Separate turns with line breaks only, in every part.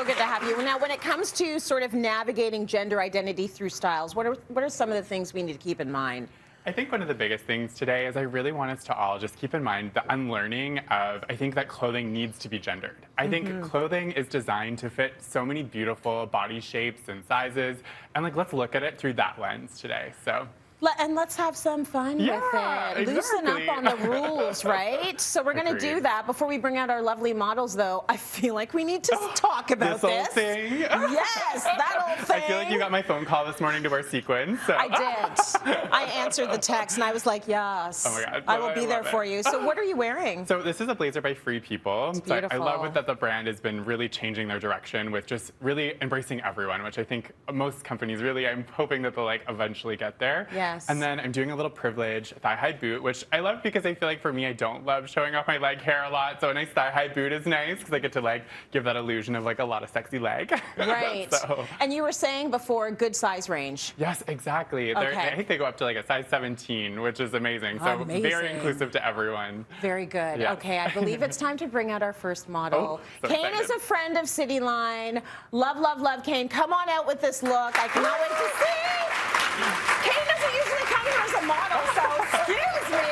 So good to have you. Now, when it comes to sort of navigating gender identity through styles, what are some of the things we need to keep in mind?
I think one of the biggest things today is I really want us to all just keep in mind the unlearning of, I think that clothing needs to be gendered. I think clothing is designed to fit so many beautiful body shapes and sizes, and like let's look at it through that lens today. So.
And let's have some fun with it.
Exactly.
Loosen up on the rules, right? So we're going to do that. Before we bring out our lovely models, though, I feel like we need to talk about this.
Old thing.
Yes, that old thing.
I feel like you got my phone call this morning to wear sequins. So.
I did. I answered the text, and I was like, yes.
Oh my God.
I will be there for you. So what are you wearing?
So this is a blazer by Free People.
It's beautiful.
So I love it that the brand has been really changing their direction with just really embracing everyone, which I think most companies really, I'm hoping that they'll like eventually get there.
Yes.
And then I'm doing a little privilege thigh-high boot, which I love because I feel like for me, I don't love showing off my leg hair a lot. So a nice thigh-high boot is nice because I get to like give that illusion of like a lot of sexy leg.
Right.
So.
And you were saying before, good size range.
Yes, exactly.
Okay.
I think they go up to like a size 17, which is amazing. So
Amazing.
very inclusive to everyone.
Very good.
Yeah.
Okay, I believe it's time to bring out our first model.
So
Kane
excited.
is a friend of Cityline. Love, love, love Kane. Come on out with this look. I cannot wait to see. Kane doesn't usually come here as a model, so excuse me.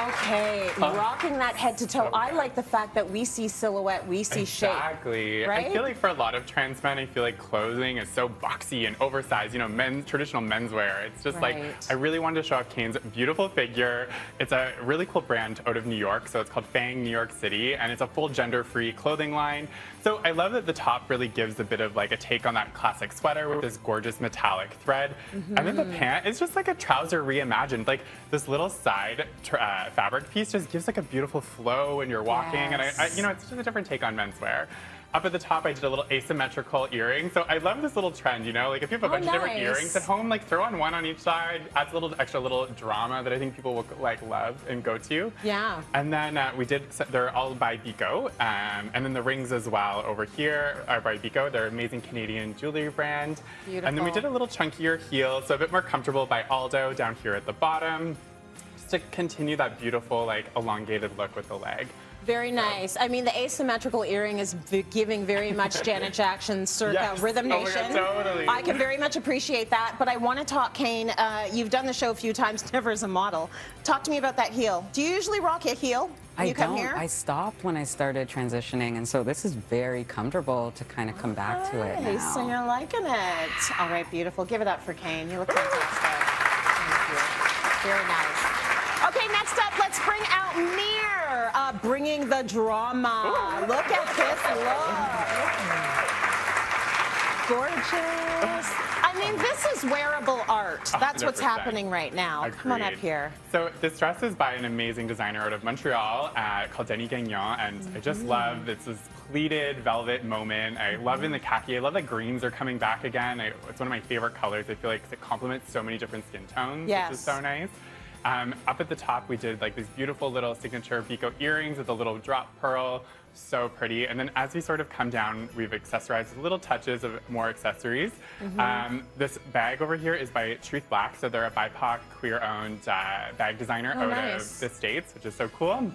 Okay, rocking that head to toe. I like the fact that we see silhouette, we see shape.
Exactly.
Right?
I feel like for a lot of trans men, I feel like clothing is so boxy and oversized, you know, traditional menswear. It's just like, I really wanted to show off Kane's beautiful figure. It's a really cool brand out of New York, so it's called Fang New York City, and it's a full gender-free clothing line. So I love that the top really gives a bit of like a take on that classic sweater with this gorgeous metallic thread. And then the pant is just like a trouser reimagined. Like this little side fabric piece just gives like a beautiful flow when you're walking.
Yes.
And you know, it's just a different take on menswear. Up at the top, I did a little asymmetrical earring. So I love this little trend, you know? Like if you have a bunch of different earrings at home, like throw on one on each side, adds a little extra little drama that I think people will like love and go to.
Yeah.
And then they're all by Biko. And then the rings as well over here are by Biko. They're an amazing Canadian jewelry brand.
Beautiful.
And then we did a little chunkier heel, so a bit more comfortable by Aldo down here at the bottom. Just to continue that beautiful, like elongated look with the leg.
Very nice. I mean, the asymmetrical earring is giving very much Janet Jackson circa Rhythm Nation.
Oh my God, totally.
I can very much appreciate that, but I want to talk, Kane. You've done the show a few times, never as a model. Talk to me about that heel. Do you usually rock a heel when you come here?
I stopped when I started transitioning, and so this is very comfortable to kind of come back to it now.
So you're liking it. All right, beautiful. Give it up for Kane. You look fantastic. Thank you. Very nice. Okay, next up, let's bring out Mir. Bringing the drama. Look at this look. Gorgeous. I mean, this is wearable art. That's what's
100%.
happening right now.
Agreed.
Come on up here.
So this dress is by an amazing designer out of Montreal called Denis Gagnon, and I just love this pleated velvet moment. I love in the khaki. I love that greens are coming back again. It's one of my favorite colors. I feel like it complements so many different skin tones, which is so nice. Up at the top, we did like these beautiful little signature Biko earrings with a little drop pearl. So pretty. And then as we sort of come down, we've accessorized with little touches of more accessories. This bag over here is by Truth Black. So they're a BIPOC, queer-owned bag designer out of the States, which is so cool.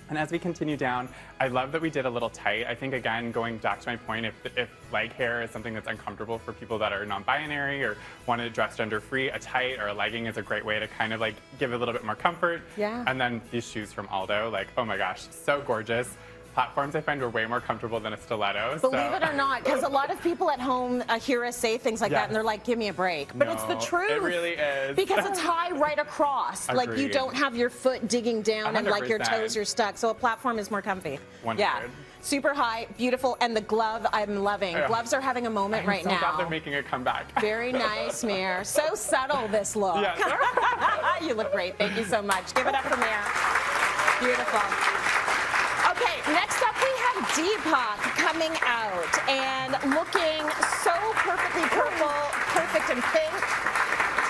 And as we continue down, I love that we did a little tight. I think, again, going back to my point, if leg hair is something that's uncomfortable for people that are non-binary or want to dress gender-free, a tight or a legging is a great way to kind of like give a little bit more comfort.
Yeah.
And then these shoes from Aldo, like, oh my gosh, so gorgeous. Platforms I find are way more comfortable than a stiletto.
Believe it or not, because a lot of people at home hear us say things like that and they're like, give me a break. But it's the truth.
It really is.
Because it's high right across. Like you
Agreed.
don't have your foot digging down and like your
100%.
toes are stuck. So a platform is more comfy.
100.
Yeah. Super high, beautiful, and the glove I'm loving. Gloves are having a moment right
I'm so
now.
glad they're making a comeback.
Very nice, Mir. So subtle, this look.
Yes.
You look great. Thank you so much. Give it up for Mir. Beautiful. Okay, next up we have Deepak coming out and looking so perfectly purple, perfect and pink.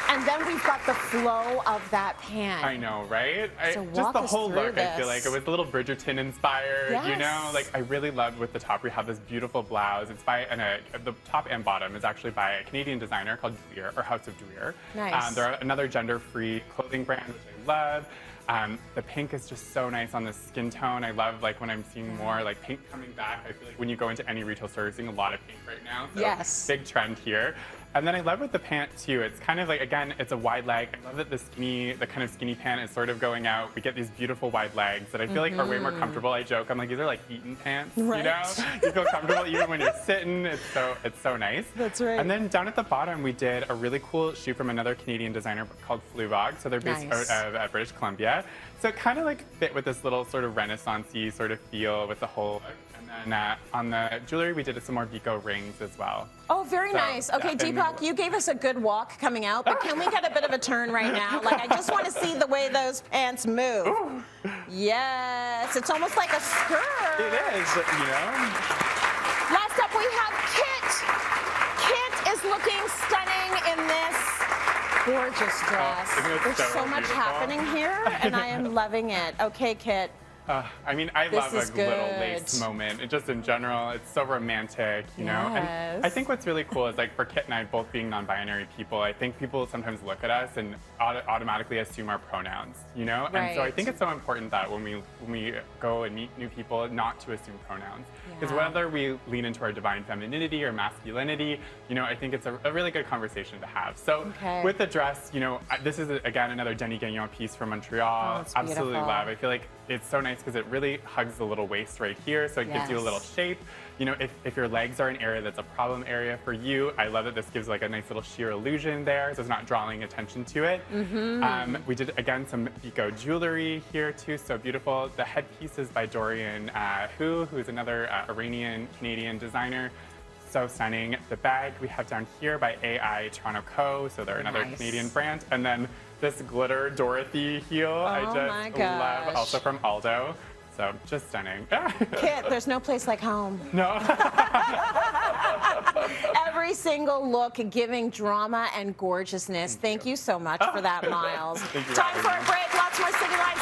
And then we've got the flow of that pant.
I know, right?
So
just the
walk us
whole
through
look, I feel like
this.
it was a little Bridgerton inspired, you know?
Yes.
Like, I really loved with the top, we have this beautiful blouse. It's by, the top and bottom is actually by a Canadian designer called Duir, or House of Duir.
Nice.
They're another gender-free clothing brand, which I love. The pink is just so nice on the skin tone. I love like when I'm seeing more like pink coming back. I feel like when you go into any retail store, you're seeing a lot of pink right now. So
Yes.
big trend here. And then I love with the pant too. It's kind of like, again, it's a wide leg. I love that the kind of skinny pant is sort of going out. We get these beautiful wide legs that I feel like are way more comfortable. I joke, I'm like, these are like Eton pants,
Right.
you know? You feel comfortable even when you're sitting. It's so nice.
That's right.
And then down at the bottom, we did a really cool shoe from another Canadian designer called Fluevog. So they're based
Nice.
out of British Columbia. So it kind of like fit with this little sort of Renaissance-y sort of feel with the whole. And then on the jewelry, we did some more Vico rings as well.
Oh, very
So,
nice. Okay,
yeah, and-
Deepak, you gave us a good walk coming out, but can we get a bit of a turn right now? Like, I just want to see the way those pants move.
Ooh.
Yes, it's almost like a skirt.
It is, you know?
Last up, we have Kit. Kit is looking stunning in this gorgeous dress.
isn't it
There's
so
so much
beautiful?
happening here, and I am loving it. Okay, Kit.
I mean, I
This
love
is
a little
good.
lace moment. It just in general, it's so romantic, you know? And I
Yes.
think what's really cool is like for Kit and I both being non-binary people, I think people sometimes look at us and automatically assume our pronouns, you know? And so I
Right.
think it's so important that when we go and meet new people, not to assume pronouns. Because
Yeah.
whether we lean into our divine femininity or masculinity, you know, I think it's a really good conversation to have. So
Okay.
with the dress, you know, this is again another Denis Gagnon piece from Montreal.
Oh, it's
Absolutely
beautiful.
love. I feel like it's so nice because it really hugs the little waist right here, so it gives you a
Yes.
little shape. You know, if your legs are an area that's a problem area for you, I love that this gives like a nice little sheer illusion there, so it's not drawing attention to it. We did, again, some Vico jewelry here too, so beautiful. The headpiece is by Dorian who's another Iranian-Canadian designer. So stunning. The bag we have down here by AI Toronto Co. So they're another
Nice.
Canadian brand. And then this glitter Dorothy heel I
Oh
just
my gosh.
love, also from Aldo. So just stunning.
Kit, there's no place like home.
No.
Every single look giving drama and gorgeousness. Thank you so much for that, Myles.
Thank you for
Time
having
for a
me.
break. Lots more Cityline